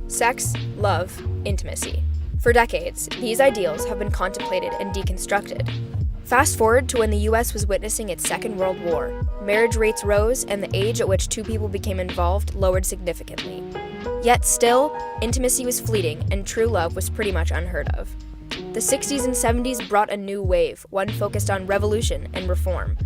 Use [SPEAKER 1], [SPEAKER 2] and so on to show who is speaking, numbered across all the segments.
[SPEAKER 1] Sex, love, intimacy. For decades, these ideals have been contemplated and deconstructed. Fast forward to when the U.S. was witnessing its Second World War. Marriage rates rose, and the age at which two people became involved lowered significantly. Yet still, intimacy was fleeting, and true love was pretty much unheard of. The 60s and 70s brought a new wave, one focused on revolution and reform.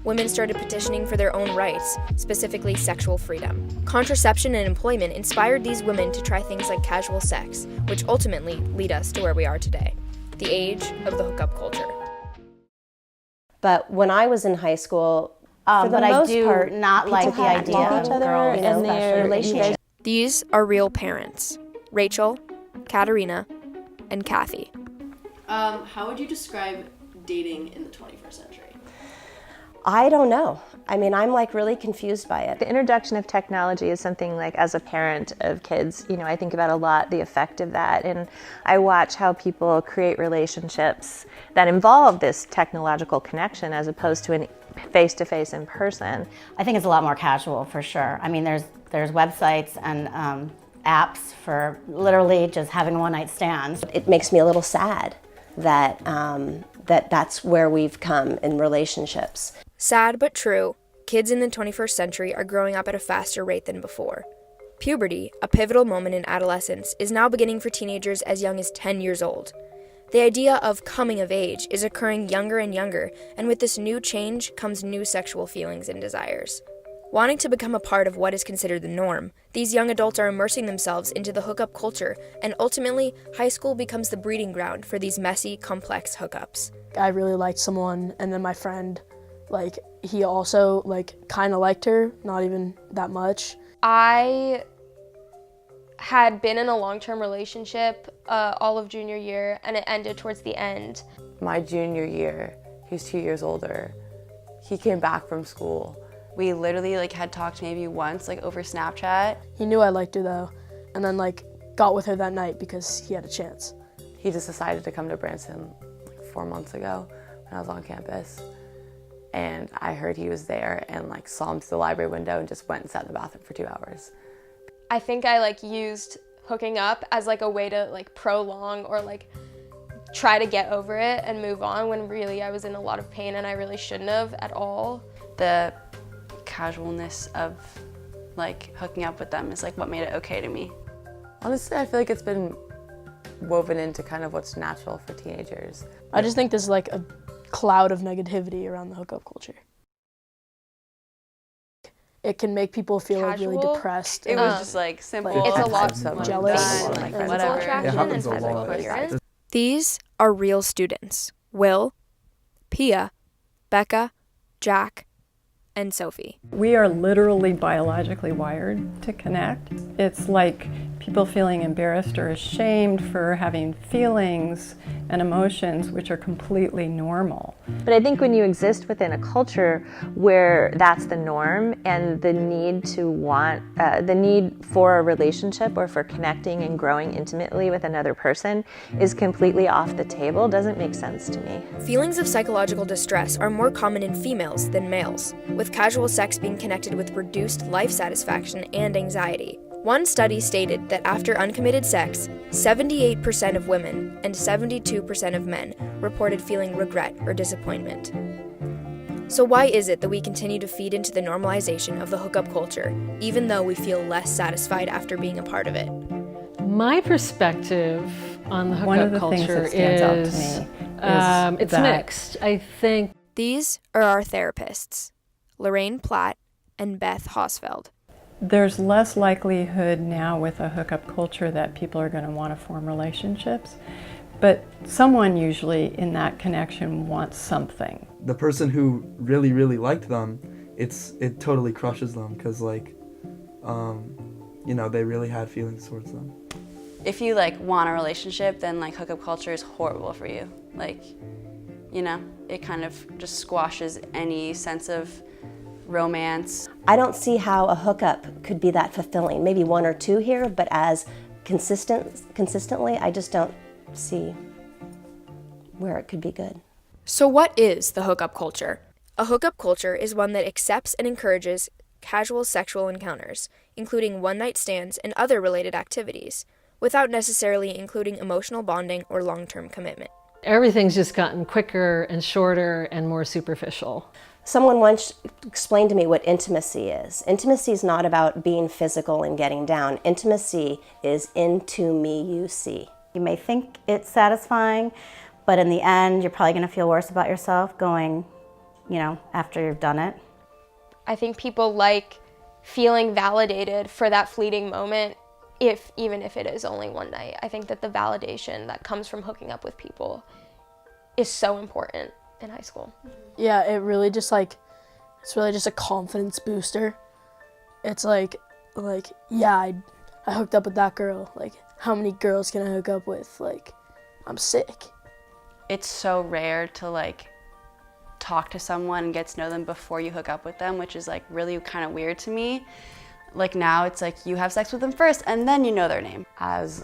[SPEAKER 1] Women started petitioning for their own rights, specifically sexual freedom. Contraception and employment inspired these women to try things like casual sex, which ultimately lead us to where we are today, the age of the hookup culture.
[SPEAKER 2] But when I was in high school, for the most part,
[SPEAKER 3] not like the idea of girls
[SPEAKER 2] in their relationships.
[SPEAKER 1] These are real parents, Rachel, Katerina, and Kathy.
[SPEAKER 4] How would you describe dating in the 21st century?
[SPEAKER 2] I don't know. I mean, I'm like really confused by it.
[SPEAKER 3] The introduction of technology is something like, as a parent of kids, I think about a lot the effect of that. And I watch how people create relationships that involve this technological connection as opposed to a face-to-face in person.
[SPEAKER 5] I think it's a lot more casual for sure. I mean, there's websites and apps for literally just having one-night stands.
[SPEAKER 2] It makes me a little sad that that's where we've come in relationships.
[SPEAKER 1] Sad but true, kids in the 21st century are growing up at a faster rate than before. Puberty, a pivotal moment in adolescence, is now beginning for teenagers as young as 10 years old. The idea of coming of age is occurring younger and younger, and with this new change comes new sexual feelings and desires. Wanting to become a part of what is considered the norm, these young adults are immersing themselves into the hookup culture, and ultimately, high school becomes the breeding ground for these messy, complex hookups.
[SPEAKER 6] I really liked someone, and then my friend, he also, kind of liked her, not even that much.
[SPEAKER 7] I had been in a long-term relationship all of junior year, and it ended towards the end.
[SPEAKER 8] My junior year, he's 2 years older. He came back from school. We literally had talked maybe once over Snapchat.
[SPEAKER 6] He knew I liked her though, and then got with her that night because he had a chance.
[SPEAKER 8] He just decided to come to Branson 4 months ago when I was on campus. And I heard he was there and saw him through the library window and just went and sat in the bathroom for 2 hours.
[SPEAKER 7] I think I used hooking up as a way to prolong or try to get over it and move on, when really I was in a lot of pain and I really shouldn't have at all.
[SPEAKER 4] The casualness of hooking up with them is what made it okay to me.
[SPEAKER 8] Honestly, I feel like it's been woven into kind of what's natural for teenagers.
[SPEAKER 6] I just think there's a cloud of negativity around the hookup culture. It can make people feel really depressed.
[SPEAKER 4] It was just simple.
[SPEAKER 7] It's a lot
[SPEAKER 6] jealous.
[SPEAKER 4] Whatever.
[SPEAKER 1] These are real students: Will, Pia, Becca, Jack, and Sophie.
[SPEAKER 9] We are literally biologically wired to connect. It's like people feeling embarrassed or ashamed for having feelings and emotions which are completely normal.
[SPEAKER 3] But I think when you exist within a culture where that's the norm, and the need for a relationship or for connecting and growing intimately with another person is completely off the table, doesn't make sense to me.
[SPEAKER 1] Feelings of psychological distress are more common in females than males, with casual sex being connected with reduced life satisfaction and anxiety. One study stated that after uncommitted sex, 78% of women and 72% of men reported feeling regret or disappointment. So why is it that we continue to feed into the normalization of the hookup culture, even though we feel less satisfied after being a part of it?
[SPEAKER 10] My perspective on the
[SPEAKER 9] One of
[SPEAKER 10] hookup
[SPEAKER 9] the things
[SPEAKER 10] culture
[SPEAKER 9] that stands out to me is
[SPEAKER 10] it's
[SPEAKER 9] that
[SPEAKER 10] mixed. I think
[SPEAKER 1] These are our therapists, Lorraine Platt and Beth Hosfeld.
[SPEAKER 9] there's less likelihood now with a hookup culture that people are going to want to form relationships, but someone usually in that connection wants something.
[SPEAKER 11] The person who really, really liked them, it totally crushes them because they really had feelings towards them.
[SPEAKER 4] If you want a relationship, then hookup culture is horrible for you. It kind of just squashes any sense of romance.
[SPEAKER 2] I don't see how a hookup could be that fulfilling. Maybe one or two here, but as consistently, I just don't see where it could be good.
[SPEAKER 1] So what is the hookup culture? A hookup culture is one that accepts and encourages casual sexual encounters. including one-night stands and other related activities, without necessarily including emotional bonding or long-term commitment.
[SPEAKER 10] Everything's just gotten quicker and shorter and more superficial.
[SPEAKER 2] Someone once explained to me what intimacy is. Intimacy is not about being physical and getting down. Intimacy is into me, you see.
[SPEAKER 5] You may think it's satisfying, but in the end, you're probably going to feel worse about yourself going, after you've done it.
[SPEAKER 7] I think people like feeling validated for that fleeting moment, even if it is only one night. I think that the validation that comes from hooking up with people is so important in high school.
[SPEAKER 6] Yeah, it's really just a confidence booster. It's like, yeah, I hooked up with that girl. Like, how many girls can I hook up with? Like, I'm sick.
[SPEAKER 4] It's so rare to talk to someone and get to know them before you hook up with them, which is really kind of weird to me. Now it's you have sex with them first and then you know their name.
[SPEAKER 8] As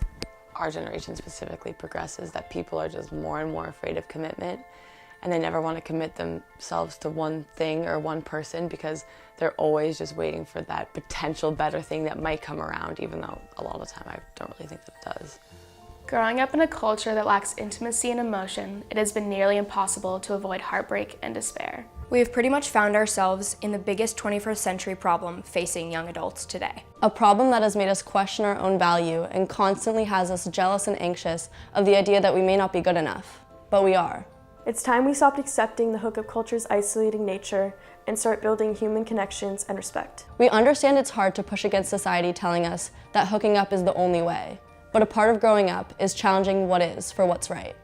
[SPEAKER 8] our generation specifically progresses, that people are just more and more afraid of commitment, and they never want to commit themselves to one thing or one person because they're always just waiting for that potential better thing that might come around, even though a lot of the time I don't really think that it does.
[SPEAKER 12] Growing up in a culture that lacks intimacy and emotion, it has been nearly impossible to avoid heartbreak and despair.
[SPEAKER 1] We have pretty much found ourselves in the biggest 21st century problem facing young adults today.
[SPEAKER 13] A problem that has made us question our own value and constantly has us jealous and anxious of the idea that we may not be good enough, but we are.
[SPEAKER 14] It's time we stopped accepting the hookup culture's isolating nature and start building human connections and respect.
[SPEAKER 13] We understand it's hard to push against society telling us that hooking up is the only way, but a part of growing up is challenging what is for what's right.